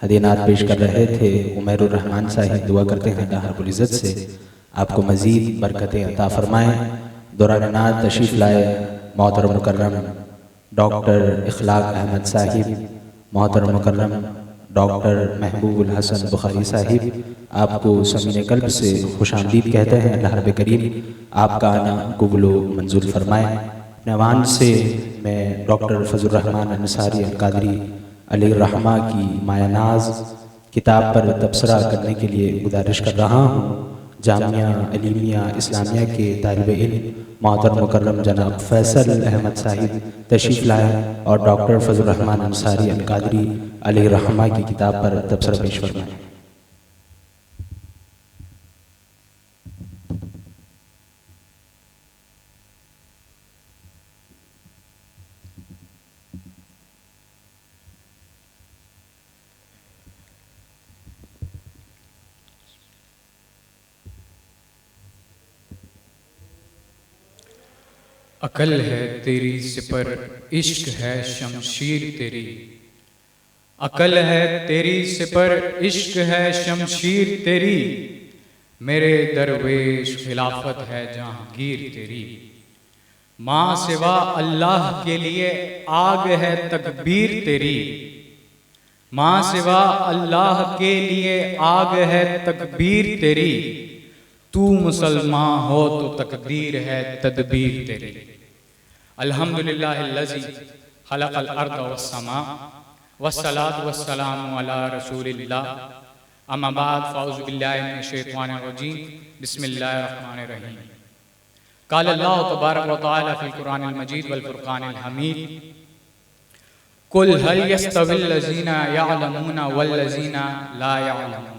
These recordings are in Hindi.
हदीनात पेश कर रहे थे उमैरुर रहमान साहिब। दुआ करते हैं अल्लाह रब्बुल इज़्ज़त से आपको मज़ीद बरकतें अता फ़रमाएँ। दौरान नात तशरीफ़ लाए मोहतरम मुकर्रम डॉक्टर इखलाक अहमद साहिब, मोहतरम मुकर्रम डॉक्टर महबूबुल हसन बुखारी साहिब, आपको समीने कल्ब से खुशामदीद कहते हैं। अल्लाह रब्बे करीम आपका आना कबूल मंजूर फरमाए। नवान से मैं डॉक्टर फजलुर रहमान अंसारी अल-कादरी अलैहिर्रहमा की मायानाज किताब पर तबसरा करने के लिए गुजारिश कर रहा हूँ। जामिया अलीमिया इस्लामिया के तालिब इल्म मोहतरम मुकर्रम जनाब फैसल अहमद साहिब तशरीफ़ लाए और डॉक्टर फजलुर रहमान अंसारी अल-कादरी अलैहिर्रहमा की किताब पर तबसरा पेश फरमाएं। अकल है तेरी सिपर इश्क है शमशीर तेरी। अकल है तेरी सिपर इश्क है शमशीर तेरी। मेरे दरवेश खिलाफत है जहांगीर तेरी। माँ सिवा अल्लाह के लिए आग है तकबीर तेरी। माँ सिवा अल्लाह के लिए आग है तकबीर तेरी। तू मुसलमान हो तो तकदीर है तदबीर तेरी। अल्हम्दुलिल्लाहिल्लज़ी खलक़ल अर्द वस्समा वस्सलातु वस्सलामु अला रसूलिल्लाह। अम्मा बाद फ़अऊज़ु बिल्लाहि मिनश शैतानिर रजीम। बिस्मिल्लाहिर रहमानिर रहीम। क़ाल अल्लाहु तबारक व तआला फ़िल क़ुरआनिल मजीद वल फ़ुरक़ानिल हमीद। कुल हल यस्तविल लज़ीना यअलमूना वल लज़ीना ला यअलमून।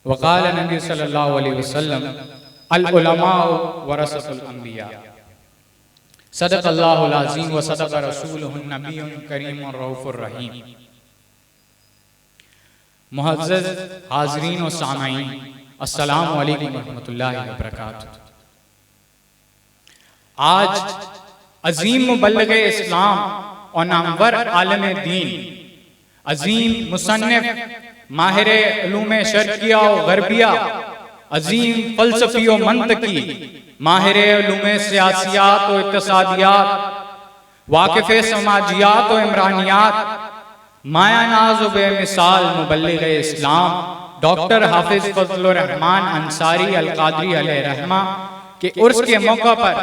वक़ाल नबी सल्लल्लाहु अलैहि वसल्लम अल उलमाउ वरसतुल अंबिया। सदक़ल्लाहुल अज़ीम व सदक़ रसूलुहुन नबियुल करीमुर रऊफ़ुर रहीम। मुअज़्ज़ज़ हाज़रीन व सामईन, अस्सलामु अलैकुम व रहमतुल्लाहि व बरकातुहू। आज अज़ीम मुबल्लिग़े इस्लाम और नामवर आलिम दीन, अज़ीम मुसन्निफ़ माहिर उलूम शर्किया और गरबिया, अजीम फ़लसफ़ी और मंतकी, माहिर उलूम सियासियात और इक़्तिसादियात, वाक़िफ़ समाजियात और इमरानियात, मायानाज़ व बेमिसाल मुबल्लिग़े इस्लाम डॉक्टर हाफिज़ फज़लुर रहमान अंसारी अल-कादरी अलैहिर्रहमा के उर्स के मौका पर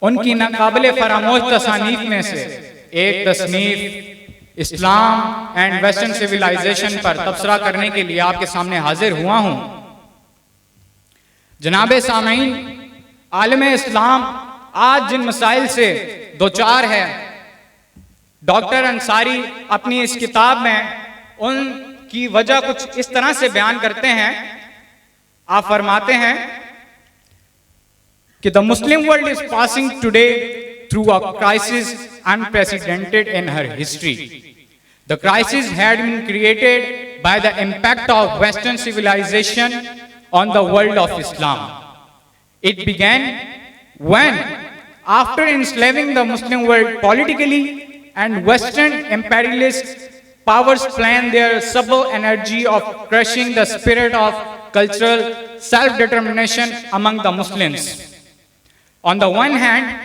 उनकी नाक़ाबिल फ़रामोश तसानीफ़ में से एक तसनीफ़ इस्लाम एंड वेस्टर्न सिविलाइजेशन पर तबसरा करने के लिए आपके सामने हाजिर हुआ हूं। जनाबे सामईन, आलम इस्लाम आज जिन मसाइल से दो चार है, डॉक्टर अंसारी अपनी इस किताब में उनकी वजह कुछ इस तरह से बयान करते हैं। आप फरमाते हैं कि the Muslim world is passing today through a crisis unprecedented in her history. The crisis had been created by the impact of Western civilization on the world of Islam. It began when, after enslaving the Muslim world politically, and Western imperialist powers planned their subtle energy of crushing the spirit of cultural self-determination among the Muslims. On the one hand,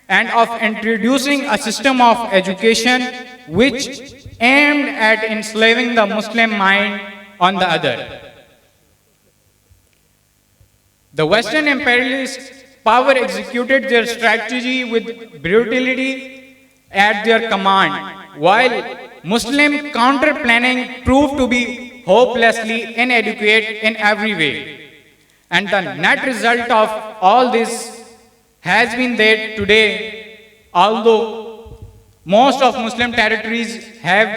and of introducing a system of education which aimed at enslaving the Muslim mind on the other. The Western imperialist power executed their strategy with brutality at their command, while Muslim counter-planning proved to be hopelessly inadequate in every way. And the net result of all this has been that today, although most of Muslim territories have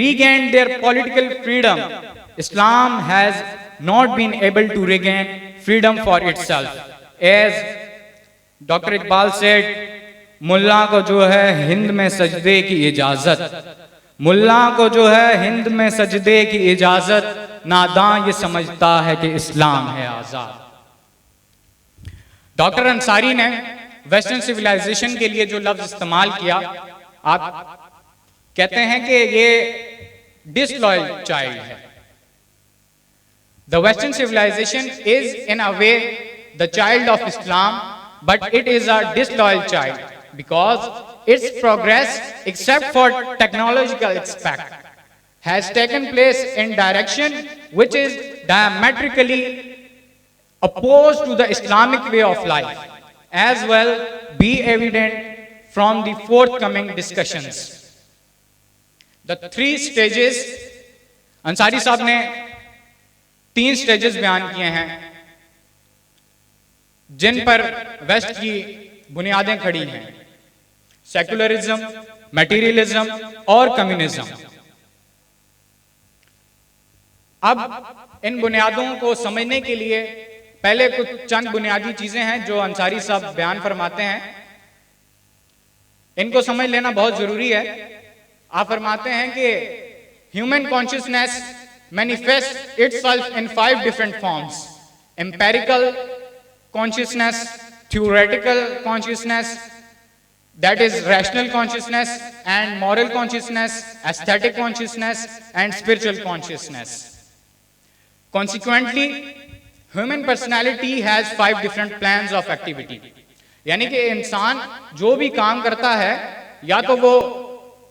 regained their political freedom, Islam has not been able to regain freedom for itself. As Dr. Iqbal said, मुल्ला को जो है हिंद में सजदे की इजाजत, मुल्ला को जो है हिंद में सजदे की इजाजत, नादां ये समझता है कि इस्लाम है आजाद। डॉक्टर अंसारी ने वेस्टर्न सिविलाइजेशन के लिए जो लफ्ज इस्तेमाल किया आप कहते हैं कि ये डिसलॉयल चाइल्ड है। The western civilization is in a way the child of Islam, but it is a disloyal child because its progress, except for technological aspect, has taken place in direction which is diametrically opposed to the Islamic way of life, as well be evident from the forthcoming discussions. The three stages, Ansari साहब ने 3 स्टेजेस बयान किए हैं जिन पर वेस्ट की बुनियादें खड़ी हैं, सेकुलरिज्म, मटेरियलिज्म और कम्युनिज्म। अब इन बुनियादों को समझने के लिए पहले कुछ चंद बुनियादी चीजें हैं जो अंसारी साहब बयान फरमाते हैं, इनको समझ लेना बहुत जरूरी है। आप फरमाते हैं कि human consciousness manifest itself in 5 different forms: empirical consciousness, theoretical consciousness, that is rational consciousness, and moral consciousness, aesthetic consciousness, and spiritual consciousness. Consequently, human personality has 5 different plans of activity. यानी कि इंसान जो भी काम करता है या तो वो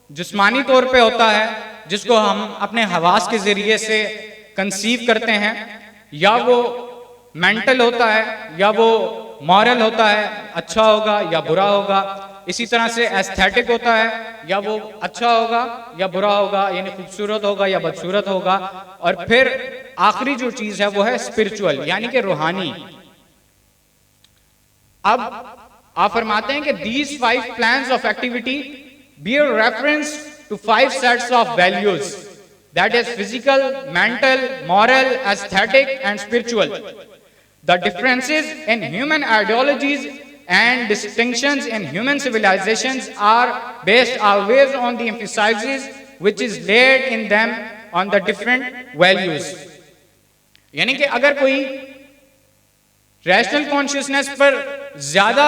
जिस्मानी तौर पे होता है जिसको हम अपने हवास के जरिए से कंसीव करते हैं, या वो मेंटल होता है, या वो मॉरल होता है, अच्छा होगा या बुरा होगा। इसी तरह से एस्थेटिक होता है, या वो अच्छा होगा या बुरा होगा, यानी खूबसूरत होगा या बदसूरत होगा। और फिर आखिरी जो चीज है वो है स्पिरिचुअल, यानी कि रूहानी। अब आप फरमाते हैं कि these 5 plans of activity bear reference to 5 sets of values, that is physical, mental, moral, aesthetic and spiritual. The differences in human ideologies and distinctions in human civilizations are based always on the emphasis which is laid in them on the different values. यानी कि अगर कोई रैशनल कॉन्शियसनेस पर ज्यादा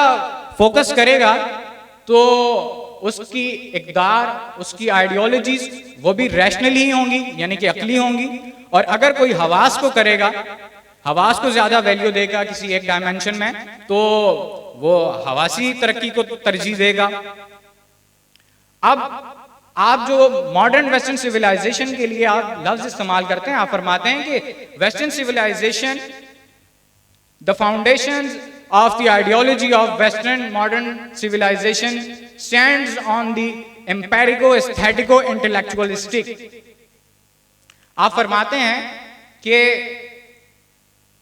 फोकस करेगा तो उसकी इक़दार, उसकी आइडियोलॉजीज वो भी रैशनल ही होंगी, यानी कि अक्ली होंगी। और अगर कोई हवास को करेगा, हवास को ज्यादा वैल्यू देगा किसी एक डायमेंशन में, तो वो हवासी तरक्की को तरजीह देगा। अब आप जो मॉडर्न वेस्टर्न सिविलाइजेशन के लिए आप लफ्ज इस्तेमाल करते हैं, आप फरमाते हैं कि western civilization, the foundations of the ideology of Western modern civilization stands on the empirico-aesthetico-intellectualistic. आप फरमाते हैं कि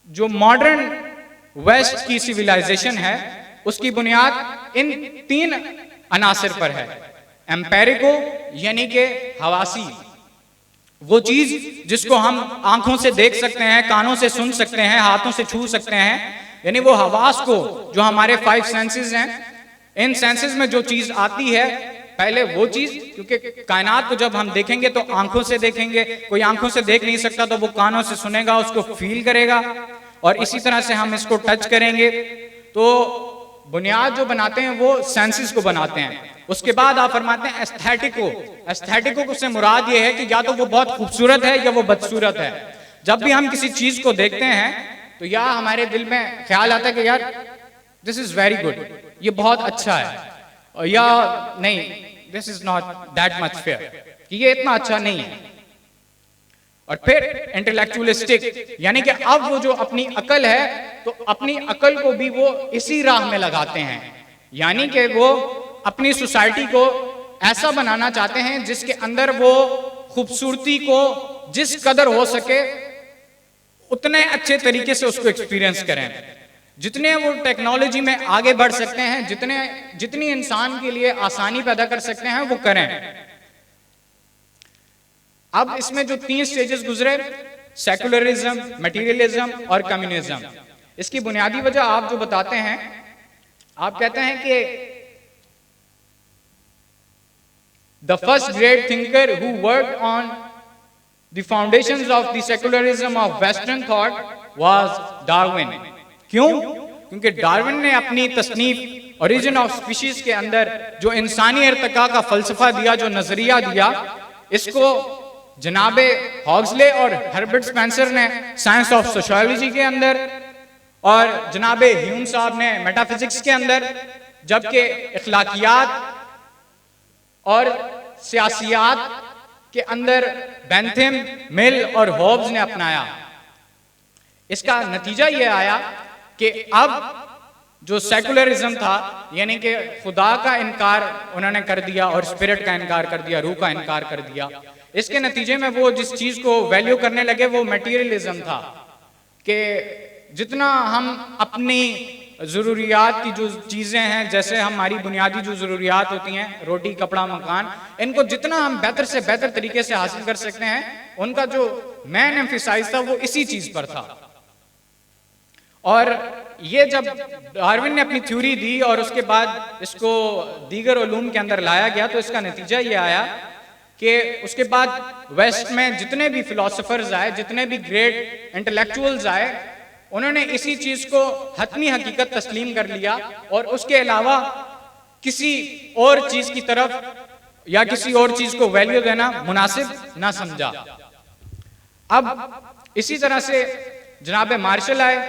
जो मॉडर्न वेस्ट की सिविलाइजेशन है उसकी बुनियाद इन 3 अनासर पर है। एम्पेरिको यानी कि हवासी, वो चीज जिसको हम आंखों से देख सकते हैं, कानों से सुन सकते हैं, हाथों से छू सकते हैं, यानी वो हवास को, जो हमारे 5 सेंसेस हैं, इन सेंसेस में जो चीज आती है पहले वो चीज, क्योंकि कायनात को जब हम देखेंगे तो आंखों से देखेंगे, कोई आंखों से देख नहीं सकता तो वो कानों से सुनेगा, उसको फील करेगा, और इसी तरह से हम इसको टच करेंगे। तो बुनियाद जो बनाते हैं वो सेंसेस को बनाते हैं। उसके बाद आप फरमाते हैं एस्थेटिको। एस्थेटिको से मुराद ये है कि या तो वो बहुत खूबसूरत है या वो बदसूरत है। जब भी हम किसी चीज को देखते हैं तो या हमारे दिल में ख्याल आता है कि यार दिस इज वेरी गुड, ये बहुत अच्छा है, और या नहीं this is not that much fair, कि ये इतना अच्छा नहीं है। और फिर इंटेलेक्चुअलिस्टिक, यानी कि अब वो जो अपनी अकल है तो अपनी अकल को भी वो इसी राह में लगाते हैं, यानी कि वो अपनी सोसाइटी को ऐसा बनाना चाहते हैं जिसके अंदर वो खूबसूरती को जिस कदर हो सके उतने अच्छे तरीके से उसको एक्सपीरियंस करें। जितने वो टेक्नोलॉजी में आगे बढ़ सकते हैं, जितनी इंसान के लिए आसानी पैदा कर सकते हैं वो करें। अब इसमें जो 3 स्टेजेस गुजरे, सेकुलरिज्म, मटेरियलिज्म और कम्युनिज्म, इसकी बुनियादी वजह आप जो बताते हैं, आप कहते हैं कि the first great thinker who worked on the foundations of the secularism of Western thought was Darwin. क्यों? क्योंकि डार्विन ने अपनी तसनीफ ओरिजिन ऑफ स्पीशीज के अंदर जो इंसानी इर्तिका का फलसफा दिया, जो नजरिया दिया, इसको जनाबे हॉक्सले और हर्बर्ट स्पेंसर ने साइंस ऑफ सोशियोलॉजी के अंदर और जनाबे ह्यूम साहब ने मेटाफिजिक्स के अंदर, जबकि इखलाकियात और सियासियात के अंदर बेंथम, मिल और हॉब्स ने अपनाया। इसका नतीजा यह आया कि अब जो सेकुलरिज्म था, यानी कि खुदा का इनकार उन्होंने कर दिया और स्पिरिट का इनकार कर दिया, रूह का इनकार कर दिया। इसके नतीजे में वो जिस चीज को वैल्यू करने लगे वो मटेरियलिज्म था, कि जितना हम अपनी ज़रूरियात की जो चीज़ें हैं, जैसे हमारी बुनियादी जो ज़रूरियात होती हैं, रोटी, कपड़ा, मकान, इनको जितना हम बेहतर से बेहतर तरीके से हासिल कर सकते हैं, उनका जो मेन एम्फिसाइज था वो इसी चीज़ पर था। और ये जब डार्विन ने अपनी थ्योरी दी और उसके बाद इसको दीगर उलूम के अंदर लाया गया, तो इसका नतीजा ये आया कि उसके बाद वेस्ट में जितने भी फिलोसोफर्स आए, जितने भी ग्रेट इंटेलेक्चुअल्स आए, उन्होंने इसी चीज को हतमी हकीकत तस्लीम कर लिया और उसके अलावा किसी और चीज की तरफ या किसी और चीज को वैल्यू देना मुनासिब ना समझा। अब इसी तरह से जनाब मार्शल आए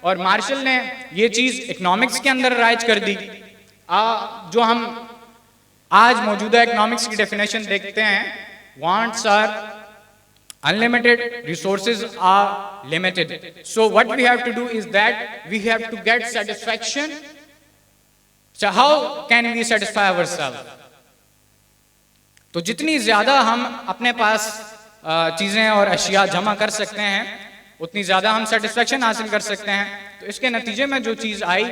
और मार्शल ने ये चीज इकोनॉमिक्स के अंदर राइज कर दी। जो हम आज मौजूदा इकोनॉमिक्स की डेफिनेशन देखते हैं, wants are unlimited, resources are limited. So what we have to do is that we have to get satisfaction. So how can we satisfy ourselves? तो जितनी ज्यादा हम अपने पास चीजें और अशिया जमा कर सकते हैं, उतनी ज्यादा हम सेटिस्फेक्शन हासिल कर सकते हैं। तो इसके नतीजे में जो चीज आई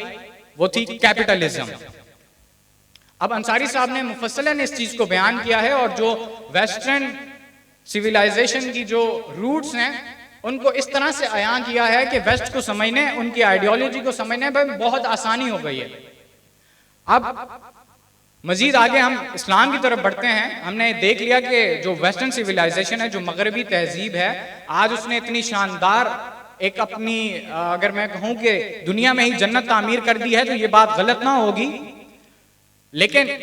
वो थी कैपिटलिज्म। अब अंसारी साहब ने मुफस्सलन इस चीज को बयान किया है और जो वेस्टर्न सिविलाइजेशन की जो रूट्स हैं उनको इस तरह से अयां किया है कि वेस्ट को समझने, उनकी आइडियोलॉजी को समझने में बहुत आसानी हो गई है। अब मजीद आगे हम इस्लाम की तरफ बढ़ते हैं। हमने देख लिया कि जो वेस्टर्न सिविलाइजेशन है, जो मगरबी तहजीब है, आज उसने इतनी शानदार एक अपनी, अगर मैं कहूं कि दुनिया में ही जन्नत तामीर कर दी है, तो ये बात गलत ना होगी, लेकिन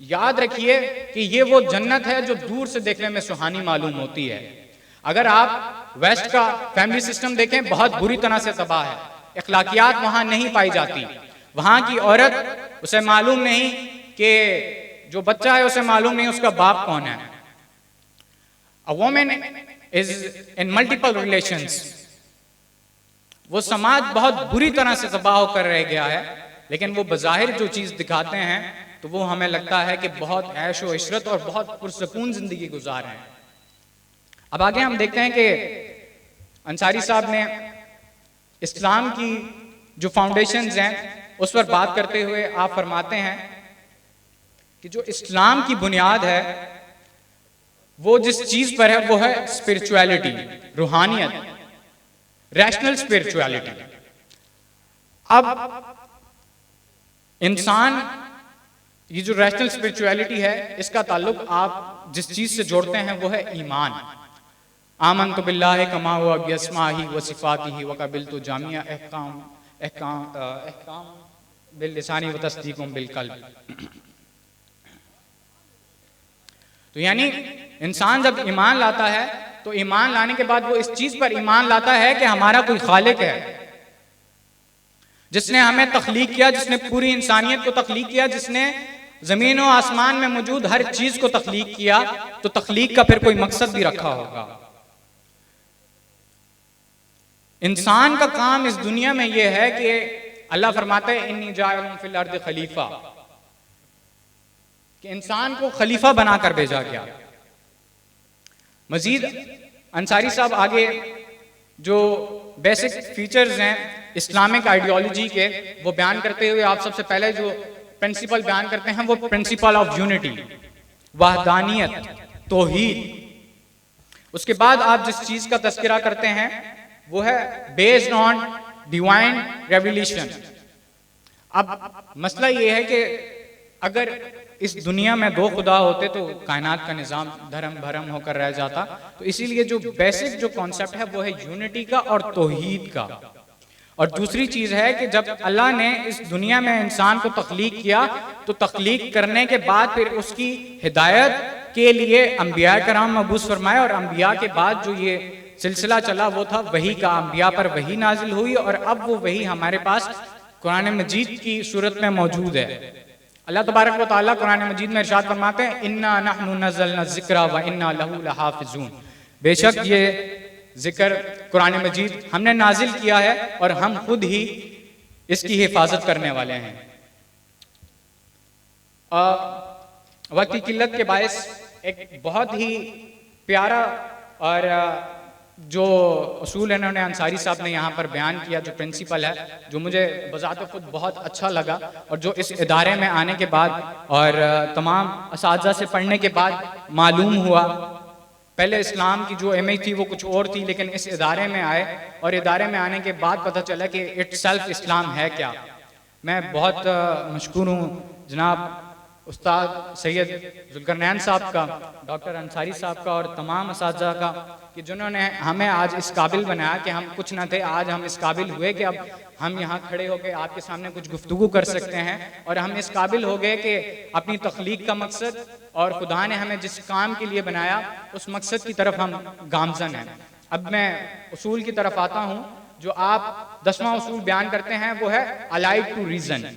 याद रखिए कि ये वो जन्नत है जो दूर से देखने में सुहानी मालूम होती है। अगर आप वेस्ट का फैमिली सिस्टम देखें, बहुत बुरी तरह से तबाह है। इखलाकियात वहां नहीं पाई जाती। वहां की औरत, उसे मालूम नहीं कि जो बच्चा है उसे मालूम नहीं उसका बाप कौन है। A woman is in multiple relations. वो समाज बहुत बुरी तरह से तबाह होकर रह गया है, लेकिन वो बज़ाहिर जो चीज दिखाते हैं तो वो हमें लगता है कि बहुत ऐश व इशरत और बहुत पुरसकून जिंदगी गुजार रहे हैं। अब आगे हम देखते हैं कि अंसारी साहब ने इस्लाम की जो फाउंडेशंस हैं उस पर बात करते हुए आप फरमाते हैं कि जो इस्लाम की बुनियाद है वो जिस चीज पर है वो है स्पिरिचुअलिटी, रूहानियत, रैशनल स्पिरिचुअलिटी। अब इंसान, ये जो रैशनल स्पिरिचुअलिटी है, इसका ताल्लुक आप जिस चीज से जोड़ते हैं वो है ईमान। आमनतु बिल्लाहि कमा हुआ बिअस्माही व सिफातिही व क़बिलतु जामिया अहकाम बिल लिसानी व तस्दीकुम बिल क़ल्ब। तो यानी इंसान जब ईमान लाता है तो ईमान लाने के बाद वो इस चीज पर ईमान लाता है कि हमारा कोई खालिक है जिसने हमें तख्लीक किया, जिसने पूरी इंसानियत को तख्लीक किया, जिसने जमीन और आसमान में मौजूद हर चीज को तख्लीक किया। तो तख्लीक का फिर कोई मकसद भी रखा होगा। इंसान का काम इस दुनिया में यह है कि अल्लाह फरमाता है इन्नी जाइलुन फिल अर्द खलीफा, कि इंसान को खलीफा बनाकर भेजा गया। मजीद अंसारी साहब आगे जो बेसिक फीचर्स हैं इस्लामिक आइडियोलॉजी के वो बयान करते हुए आप सबसे पहले जो प्रिंसिपल बयान करते हैं वो प्रिंसिपल ऑफ यूनिटी, वहदानियत, तौहीद। उसके बाद आप जिस चीज का तस्करा करते हैं वो है बेस्ड ऑन डिवाइन रेवल्यूशन। अब मसला ये है कि अगर इस दुनिया में दो खुदा होते तो कायनात का निजाम धर्म भरम होकर रह जाता। तो इसीलिए जो बेसिक जो कॉन्सेप्ट है वो है यूनिटी का और तौहीद का। और दूसरी चीज है कि जब अल्लाह ने इस दुनिया में इंसान को तख्लीक किया तो तख्लीक करने के बाद फिर उसकी हिदायत के लिए अंबिया कराम मबूस फरमाए, और अंबिया के बाद जो ये सिलसिला चला वो था वही का, अंबिया पर वही नाजिल हुई और अब वो वही हमारे पास कुरान मजीद की सूरत में मौजूद है। अल्लाह तबारक व तआला कुरान मजीद में इरशाद फरमाते हैं, इन्ना नहनु नज़्ज़लना ज़िक्रा व इन्ना लहू लहाफ़िज़ून, बेशक ये जिक्र कुरान मजीद हमने नाजिल किया है और हम खुद ही इसकी हिफाजत करने वाले हैं। वक्त की किल्लत के बायस एक बहुत ही प्यारा और जो उसूल इन्होंने अंसारी साहब ने यहाँ पर बयान किया, जो प्रिंसिपल है, जो मुझे बज़ात खुद बहुत अच्छा लगा और जो इस इदारे में आने के बाद और तमाम असातिज़ा से पढ़ने के बाद मालूम हुआ। पहले इस्लाम की जो इमेज थी वो कुछ और थी, लेकिन इस इदारे में आए और इदारे में आने के बाद पता चला कि इटसेल्फ इस्लाम है क्या। मैं बहुत मशकूर हूँ जनाब उस्ताद सैयद जुल्करनैन साहब का, डॉक्टर अंसारी साहब का और तमाम असातिज़ा का कि जिन्होंने हमें आज इस काबिल बनाया कि हम कुछ ना थे, आज हम इस काबिल हुए कि अब हम यहाँ खड़े होकर आपके सामने कुछ गुफ्तगू कर सकते हैं, और हम इस काबिल हो गए कि अपनी तख्लीक का मकसद और खुदा ने हमें जिस काम के लिए बनाया उस मकसद की तरफ हम गामजन हैं। अब मैं उसूल की तरफ आता हूँ। जो आप 10वां उसूल बयान करते हैं वो है अलाइड टू रीजन।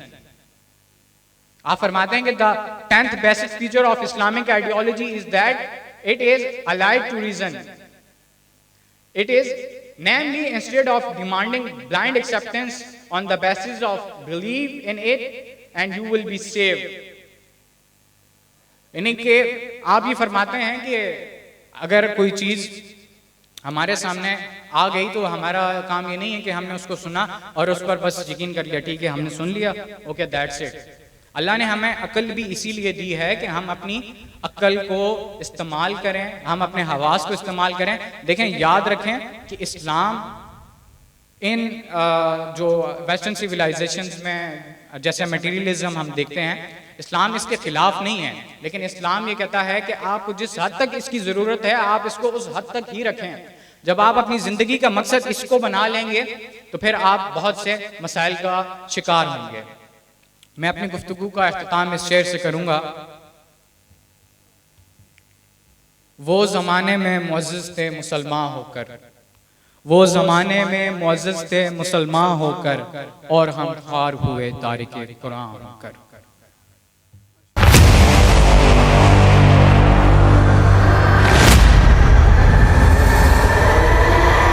आप फरमाते हैं कि the 10th basic feature of Islamic ideology is that it is allied to reason. It is namely instead of demanding blind acceptance on the basis of belief in it and you will be saved। यानी कि आप ये फरमाते हैं कि अगर कोई चीज हमारे सामने आ गई तो हमारा काम ये नहीं है कि हमने उसको सुना और उस पर बस यकीन कर लिया, ठीक है हमने सुन लिया, ओके दैट्स इट। अल्लाह ने हमें अक्ल भी इसीलिए दी है कि हम अपनी अक्ल को इस्तेमाल करें, हम अपने हवास को इस्तेमाल करें। देखें, याद रखें कि इस्लाम इन जो वेस्टर्न सिविलाइजेशंस में जैसे मटेरियलिज्म हम देखते हैं, इस्लाम इसके खिलाफ नहीं है, लेकिन इस्लाम ये कहता है कि आपको जिस हद तक इसकी ज़रूरत है आप इसको उस हद तक ही रखें। जब आप अपनी ज़िंदगी का मकसद इसको बना लेंगे तो फिर आप बहुत से मसाइल का शिकार होंगे। मैं अपनी गुफ्तगू का इख्तिताम इस शेर से करूंगा। वो ज़माने में मुअज़्ज़ज़ थे मुसलमान होकर, वो ज़माने में मुअज़्ज़ज़ थे मुसलमान होकर, और हम ख्वार हुए तारिके कुरान होकर।